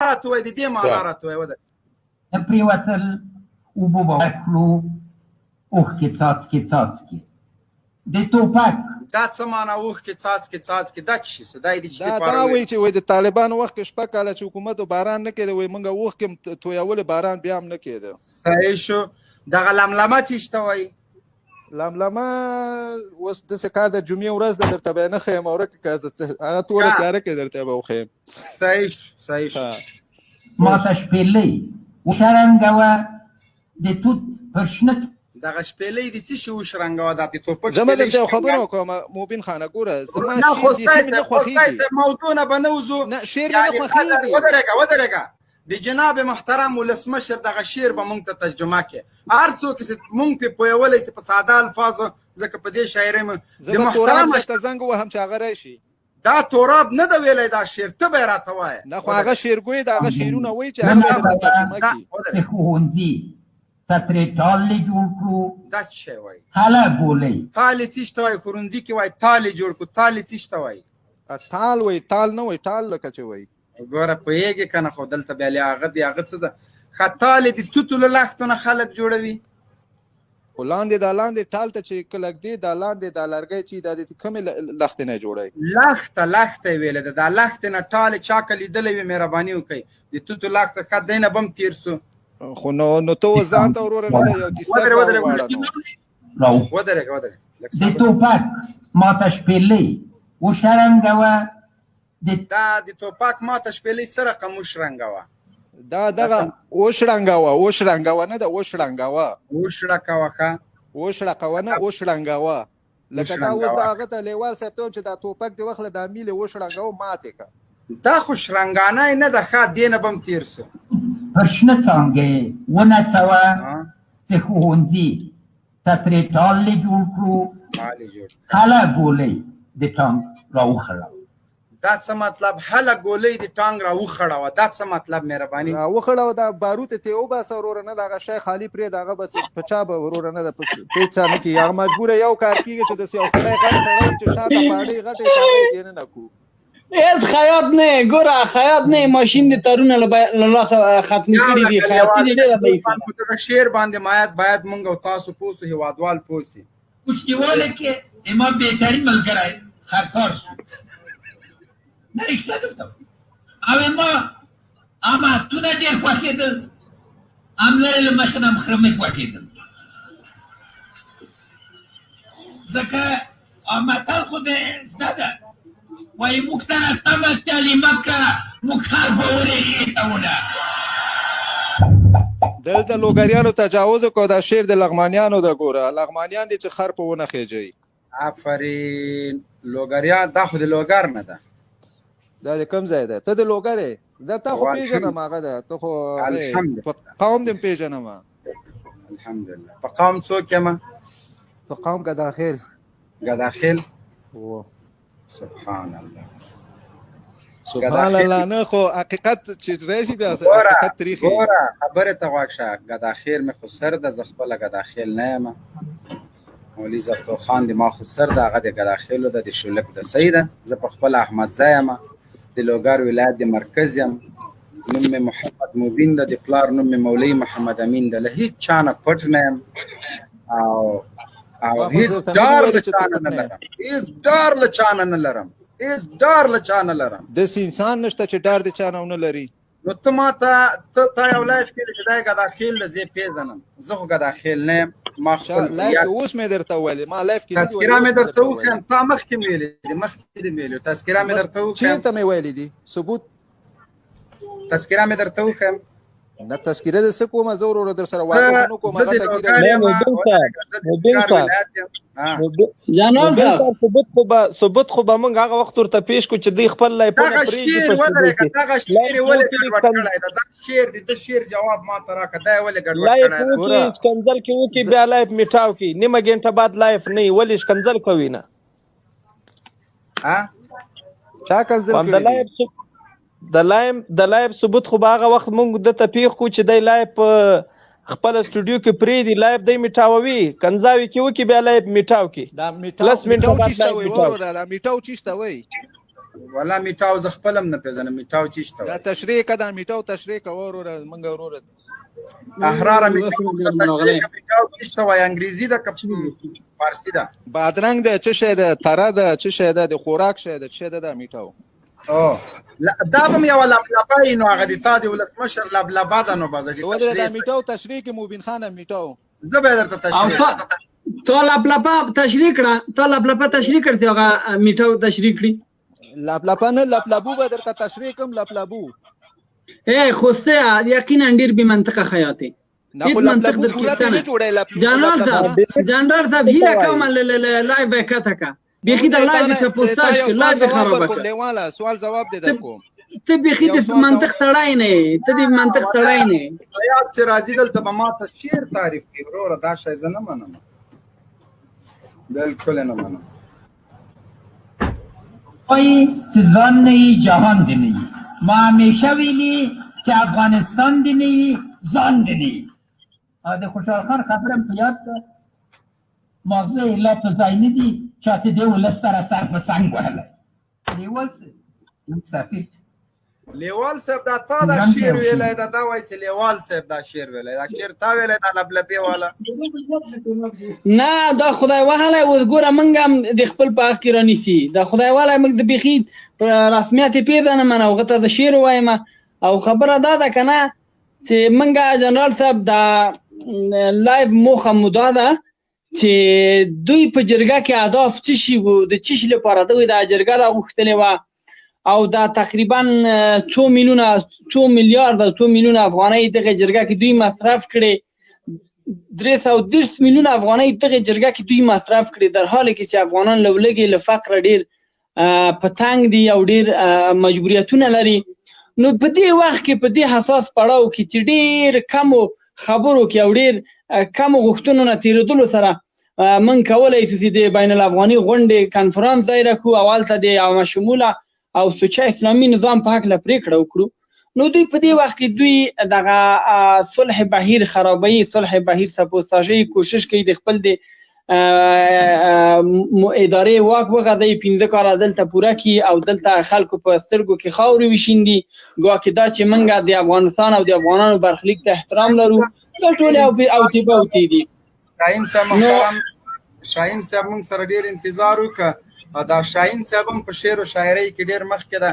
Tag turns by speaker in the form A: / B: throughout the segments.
A: راته وایي، د دې معنا راته وایي.
B: د پرېوتل اوبه به ورکړو اوښکې څاڅکې څاڅکې د ټوپک
A: دا څه معنا اوښکې څاڅکې څاڅکې دا څه شي څه دا یې د څه
C: دا
A: لپاره
C: وایي چې وایي د طالبانو وخت کې شپږ کاله چې حکومت باران نه کېده وایي موږ اوښکې تویولې باران بیا هم نه کېده.
A: صحیح شو. دغه لملمه څه شته وایي؟
C: لملمه اوس داسې کار د جمعې ورځ ده درته به یې نه ښیم ورکه که هغه توره تیاره کې درته به وښیم.
A: صحیح شو صحیح شو.
B: ماته شپېلۍ وشرنګوه د توت پر شنه
A: دغه شپېلۍ د څه شي وشرنګوه دا د ټوپک
C: زه به درته یو خبره وکړم موبین خانه ګوره زما شعر بیخي مې نه خوښېږي.
A: موضوع نه به نه وځو.
C: نه شعر مې نه خوښېږي.
A: ودرېږه د جناب محترم ولسمشر دغه شعر به موږ ته ترجمه کړي. هر څوک چې موږ پرې پوهولی چې په ساده الفاظو ځکه په دې شاعرۍ مې
C: زه به توراب درته زنګ ووهم چې هغه راشي.
A: دا توراب نه ده ویلی دا شعر ته به یې راته وایه.
C: نه خو هغه شعرګوی د هغه شعرونه وایي چې هغه درته ترجمه کړي.
B: د ښوونځي ته ترې ټالې جوړ کړو
A: دا څه شی وایي؟
B: تاله ګولۍ
A: تالې څه شته وایي؟ ښوونځي کې وایي تالې جوړ کړو. تالې څه شته وایي؟
C: ټال وایي ټال نه وایي ټال لکه چې وایي.
A: ګوره پوهېږې که نه خو دلته بیا هغه د هغه څه ده ښه تالې د توتو له لښتو نه خلک جوړوي.
C: خو لاندې دا لاندې ټال ته چې کلک دی دا لاندې دا لرګی چې دا د کومې لښتې نه جوړوي؟
A: لښته یې ویلې ده. دا لښتې نه ټالې چا که لیدلی وي مهرباني وکړئ د توتو لښته ښه دی نه به هم تېر سو.
C: خو نو ته اوس ځان ته وروره نه ده یو دستک
B: د ټوپک ماته شپېلۍ وشرنګوه
A: دا د ټوپک ماته شپېلۍ څه رقم وشرنګوه؟
C: دا دغه وشرنګوه نه ده وشرنګوه
A: ښه
C: وشرقوه نه وشرنګوه. لکه دا اوس د هغه ته لیوال صاحب ته چې دا ټوپک د وخت له دا میلې وشرنګوه ماتې که
A: دا خو شرنګانه نه ده ښه دې نه به هم تېر سو.
B: پر شنه څانګه یې ونڅوه چې ښوونځي ته ترې ټالې جوړ کړو هله ګولۍ د ټانګ راوخړه.
A: دا څه مطلب؟ هله ګولۍ د ټانګ راوخړوه دا څه مطلب مهرباني؟
C: راوخړوه دا باروت ته یې وباسه وروره نه د هغه شی خالي پرېږده هغه به په چا به وروره نه ده پېچ چا نه کېږي. هغه مجبوره یو کار کېږي چې داسې یو سړی غټ سړی چې شاته پاړۍ غټې هغه یې دننه کړو.
D: هیڅ خیاط نه ګوره خیاط نه ماشین د تارونه له لاسه ختمې کړي دي. خیاطي دې ډېره ضعیفه ده.
A: په دغه شعر باندې باید موږ او تاسو پوه سو هېوادوال پوه سي.
B: پشتیواله کې زما بهترین ملګری خرکار شو نه رښتیا گفتم او ما اماستونه ډېر خوښېدل ام لرې له مخې نه مخرمې خوښېدل ځکه متل خو دې زده ده وایي موږ ته راسته مستې علیمه کړه موږ خر به ورېښېتونه.
C: دلته لوګریانو تجاوز وکړو. دا شعر د لغمانیانو ده ګوره لغمانیان دي چې خر په ونه خېجوي.
A: آفرین لوګریان دا خو د لوګر نه ده.
C: دا د کوم ځای ده؟ ته د لوګر یې؟ دا تا خو پېژنم هغه ده ته خو په قوم دې پېژنم.
A: الحمدلله. په قوم څوک یم؟
C: په قوم ګداخیل.
A: ګداخیل سبحان الله
C: سبحان الله. نه خو حقیقت چې راشي بیا حقیقت تریخي.
A: ګوره خبرې ته غوږ شه. ګداخیل مې خو سر ده زه خپله ګداخیل نه یم. مولوي زفتوخان د ما خو سر ده هغه د ګداخیلو ده د شولک ده صحیح ده. زه په خپله احمدزی یم د لوګر ولایت د مرکز یم. نوم مې محمد مبین ده د پلار نوم مې مولوي محمد امین ده. له هېڅ چا نه پټ نه یم او هېڅ ډار له چا نه لرم. هېڅ ډار له چا نه لرم. هېڅ ډار له چا نه لرم.
C: داسې انسان نشته چې ډار د چا نه ونه لري.
A: نو ته ما ته یو لایف کې چې دا ګداخیل له زه پیژنم. زه خو ګداخیل نه یم. ما خپل
C: لایف اوس مې درته ویلې ما لایف کې
A: تذکره مې درته وښیم. تا مخکې مې ویلې دي تذکره مې درته وښیم.
C: چېرته مې ویلې دي ثبوت؟
A: تذکره مې درته وښیم.
C: نه تذکره دې څه کومه زه وروره در سره واده نه کوم. هغه
D: جناب صاحب ثبوت خو به موږ هغه وخت ورته پیش کړو چې دوی خپل لایفونه پرېږدي.
A: دغه شعر یې ولې ګډوډ کړی ده؟ دا شعر دی د شعر جواب ما ته راکړه. دا یې ولې ګډوډ کړی ده؟
D: لایف وکړي ښکنځل کې وکړي بیا لایف میټاو کړي. نیمه ګنټه بعد لایف نه وي ولې ښکنځل کوي نه؟
C: چا کنځل کړي؟
D: د لایف ثبوت خو به هغه وخت موږ دته پیښ کړو چې دی لایف په خپل سټوډیو کې پرېږدي لایف دی میټاووي کنځاوي کې وکړي بیا لایف میټاو کړي.
C: دا میټاو چیشته وایي وروره دا میټاو چیشته وایي؟
A: ولا میټاو ز خپلم نه پیژنم میټاو چیشته
C: دا تشریح کدا میټاو تشریح کو وروره منګ وروره
A: احرار میټاو چیشته وای انګریزي د فارسی ده
C: بادرنګ د چه شه د تره د چه شه د خوراک شه د چه د میټاو
A: او دا به یو لبلبای نو هغه د تا دی ولسمشر لبلبا ده نو بازه
C: و د میټاو تشریح کې مبین خان میټاو
A: زه به درته تشریح
E: تو لبلبا تشریح کړه ته لبلبا تشریح کړې هغه میټاو تشریح کړی
C: لپلپا نه لپلبو به درته تشریح کوم لپلبو
E: خوسته یقینا ډیر بی منطقه خیاطی
C: نه خو لپلبو پورا ته نه جوړه لپلبو
E: جنرال صاحب هیله کوم لایو وکړه کا بيخي د لایو څخه پوسټاش کې لایو خراب کړ
C: لیواله سوال جواب دې درکو
E: ته بيخي د منطق تړای نه ته د منطق تړای نه
A: یا چې راځي دلته به ما ته شعر تعریف کوي وروره دا شی زه نه منم بالکل نه منم
B: وای چې ځان نه جهان دی نه ما همیشه ویلي چې افغانستان دی نه ځان دی نه د خوشحال خان خبرم په یاد ده ماغزه الا په ځای نه دي چاته دی ولس سره سر په سنګ وهلی لیوال مسافر
A: لیوال صاحب دا تا دا شعر ویلی دا وایي چې لیوال صاحب دا شعر ویلی دا شعر تا ویلی دا لبلبې والا
E: نه دا خدای وهلی اوس ګوره موږ هم د خپل په حق کې رانیسي دا خدای وهلی موږ د بیخي رسمیت یې پېژنم نه هغه ته د شعر وایم او خبره دا ده که نه چې موږ جنرال صاحب دا لایف موخه مو دا ده چې دوی په جرګه کې اهداف څه شي وو د څه شي لپاره دوی دا جرګه راغوښتلې وه او دا تقریبا 2 میلیارد افغانۍ دغه جرګه کې دوی مصرف کړي 310 میلیونه افغانۍ دغه جرګه کې دوی مصرف کړي در حالی کې چې افغانان له ولږې له فقره ډېر په تنګ دي او ډېر مجبوریتونه لري نو په دې وخت کې په دې حساس پړاو کې چې ډېر کمو خبرو کې او ډېر کمو غوښتنو نه تېرېدلو سره من کولی شو چې د بین الافغاني غونډې کنفرانس دایره کړو او هلته د عامه شموله او سوچه اسلامي نظام په هکله پرېکړه وکړو نو دوی په دې وخت کې دوی دغه صلح بهیر خرابوي صلح بهیر سبوتاژوي کوشش کوي د خپل د ادارې واک وغځوي 15 کاله دلته پوره کړي او دلته خلکو په سترګو کې خاورې وشیندي ګواکې دا چې موږ د افغانستان او د افغانانو برخلیک ته احترام لرو دا ټولې اوتې دي
A: شاهین صاحب محترم شاهین صاحب موږ سره ډېر انتظار وکړه دا شاهین صاحب هم په شعر او شاعرۍ کې ډېر مخکې ده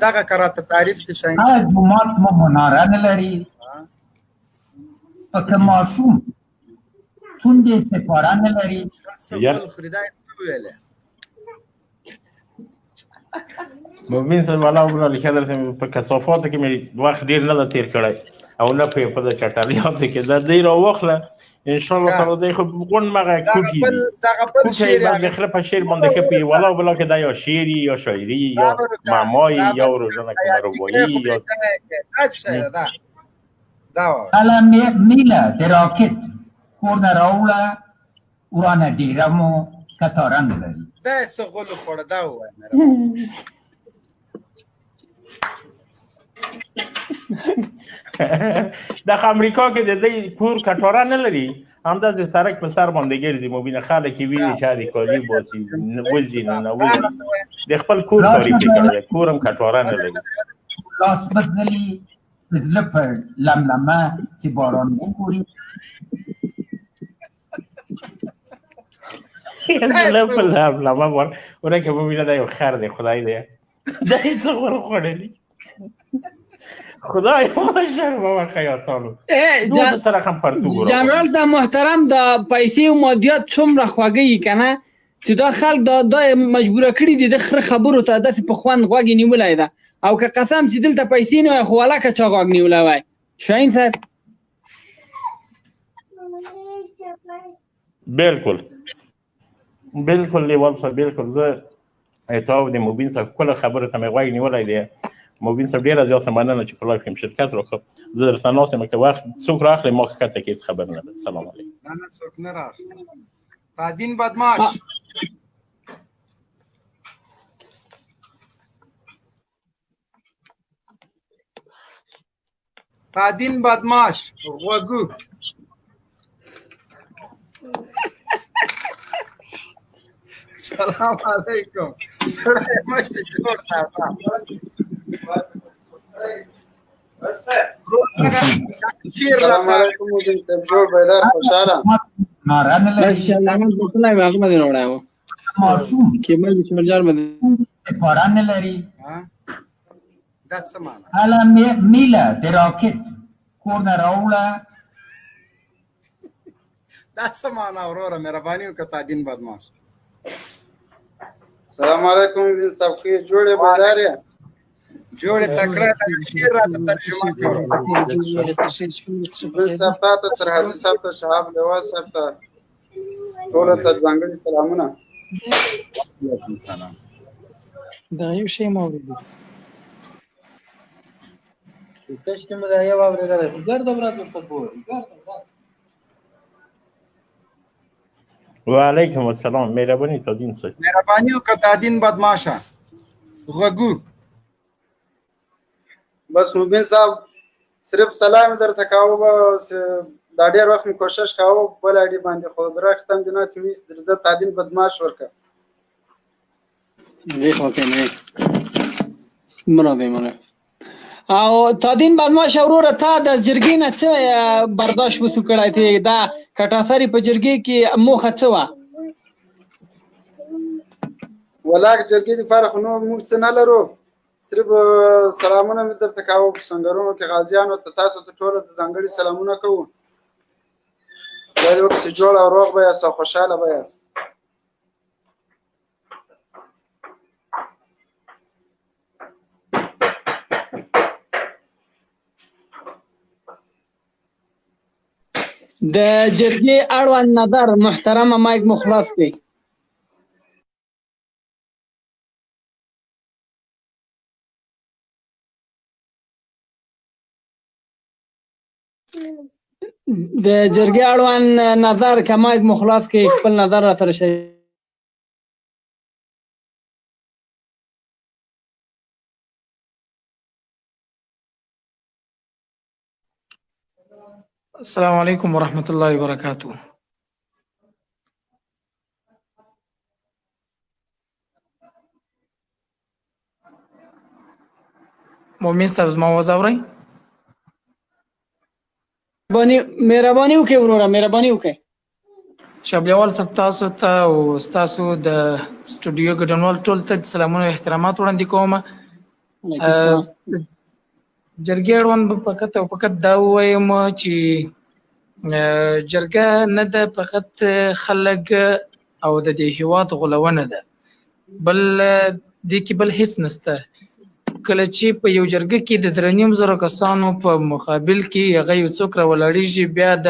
A: دغه کراته تعریف کې شاهین
B: جومات مو مناره نه لري پکې ماشوم څوندې سپاره نه لري
F: مبین صاحب الله وګړه لیکل سم په کثافات کې مې وخت ډیر نه تیر کړی او نه په د چټالیات کې دا ډیر وخت ان شاء الله تعالی دای خو غون مغه کوکی
A: دغه بل شعر
F: هغه خره په شعر باندې کې په ولا بلا کې دا یا شعري یا شاعري یا معمای یا روزانه کومروایی یا
B: دا حالا میله د راکت کورن راوړه ورانه ډیرمو کتاران لري
A: دا څه غلو خوړه دا وای
F: د امریکا کې د دې کور کټوره نه لري همدا د سرک په سر باندې ګرځي مبینه خاله کې ویلي چې د کالی بوسي وزي نه وزي د خپل کور تعریف کوي کورم کټوره نه لري
B: لاس بدلی زلپر لملمه چې باران وګوري
F: زلپر لملمه ورکه مبینه دا یو خر دی خدای دی دا هیڅ خورلی خدای شرم و خیاطانو دوست سره هم پرتو ګورم
E: جنرال دا محترم دا پیسې او مادیات څومره خواږي کنه چې دا خلک دا مجبوره کړي دي د خره خبرو ته داسې په خوند غوږ نیولای ده او که قسم چې دلته پیسې نه خو ولا که چا غوږ نیولی وای شاهین صاحب
F: بالکل لیوال صاحب بالکل زه اتاو د مبین صاحب کله خبره ته مې غوږ نیولی دی مبین صاحب ډیره زیاته مننه چې په لایف کې شرکت وکړ زه درته ناست یم که وخت څوک راخلي ما ښکته کې هېڅ خبر نه ده سلام علیکم
A: نه څوک نه راخلي تعدین بدماش تعدین بدماش غوگو سلام علیکم سړی مشي جوړ تا
G: السلام علیکم مدین صاحب جوړ بیدار خوشاله
B: ناره نه لري
E: ماشاء الله محمد الله هغه باندې وړاو
B: ماشوم
E: کېمل شمرجار باندې
B: سپاره نه لري
A: دا څه معنا
B: حالا میله د راکټ کور نه راوړه
A: دا څه معنا وروره مهرباني وکړه تعدین بدماش
G: السلام علیکم مدین صاحب خو جوړ بیدار یا
A: جوړې تکړه د شعر راته ترجمه کړو
G: مدین صاحب ته سرحدي صاحب ته شهاب دیوال صاحب ته ټول ته ځانګړي سلامونه
A: وعلیکم السلام
E: دا یو شی مو ورته
H: تشت مدعیه واورېدل ګرد برات ورته ګوري
F: وعلیکم السلام مهرباني تادین صاحب
A: مهرباني وکړه تعدین بدماشه غږو
G: بس مبین صاحب صرف سلام درته کاوه دا ډېر وخت مې کوشش کاوه بل اړي باندې خو درښتم د نه چې مې درځه تعدین بدماش ورکړه
E: وی خو کې نه مراد مونږ او تادین بدماش وروره تا د جرګې نه څه برداشت وسو کړای ته دا کټافری په جرګې کې موخه څه و
G: ولاک جرګې لپاره خو نو موږ څه نه لرو صرف سلامونه مې درته کاوه په سنګرونو کې غازیانو ته تاسو ته ټول د ځانګړي سلامونه کوو خدای وکړي چې جوړ او روغ به یاست او خوشحاله به یاست
E: د جرګې اړوند نظر محترمه مایک مخلص دی د جرګې اړوند نظر که مایک مخلص کې خپل نظر را سره شي
H: السلام علیکم ورحمۃ اللہ وبرکاتہ مومن صاحب زما आवाज اورئ
E: مهرباني وکړئ وروره مهرباني وکړئ
H: شابلیوال صاحب تاسو ته او تاسو د سټوډیو ګډونوال ټول ته سلامونه او احترامات وړاندې کوم جرګې اړوند فقط او فقط دا وایم چې جرګه نه ده فقط خلک او د دې هیواد غولونه ده بل دې کې بل هیڅ نشته کله چې په یو جرګه کې د 3.5 زره کسانو په مقابل کې هغه یو څوک راولاړېږي بیا د